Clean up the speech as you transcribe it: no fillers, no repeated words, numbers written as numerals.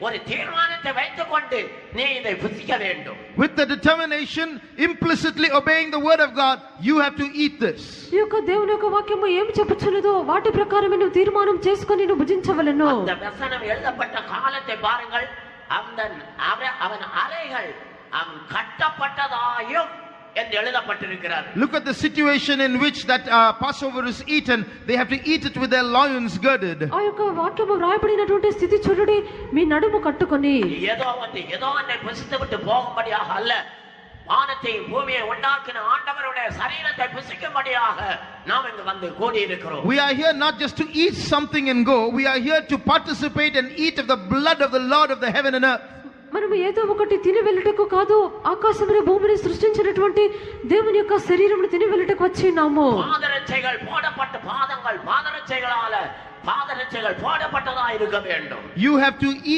ஒரு தீர்மானத்தை வைத்துக்கொண்டு நீ இதை புசிக்க வேண்டும். With the determination, implicitly obeying the word of God, you have to eat this. ఈ యొక్క దేవుని యొక్క వాక్యము ఏమి చెప్పుచున్నదో వాటి ప్రకారం నువ్వు తీర్మానం చేసుకొని నువ్వు భుజించవలెను. அந்த வசனம் எழுதப்பட்ட காலத்தை பாருங்கள். அவன் அறைகள் அவன் கட்டப்பட்டதாயும் என்று எழுதப்பட்டிருக்கிறது. Look at the situation in which that Passover is eaten. They have to eat it with their loins girded. ఆ యొక్క వాక్యము రాయబడినటువంటి స్థితి చూడండి, మీ నడుము కట్టుకొని. ఏదో ஒன்றை புசித்துவிட்டு போகும்படியாக அல்ல, வானத்தை பூமியை உண்டாக்கின ஆண்டவருடைய சரீரத்தை புசிக்கும்படியாக நாம் இங்கு வந்து கூடி இருக்கிறோம். We are here not just to eat something and go. We are here to participate and eat of the blood of the Lord of the heaven and earth. మనము ఏదో ఒకటి తిని వెళ్ళటకు కాదు, ఆకాశమును భూమిని సృష్టించినటువంటి దేవుని యొక్క శరీరమును తిని వెళ్ళటకు వచ్చినాము. பாதரட்சைகள் போடப்பட்ட பாதங்கள் பாதரட்சைகளால பாதரட்சைகள் போடப்பட்டதா இருக்க வேண்டும். You have to eat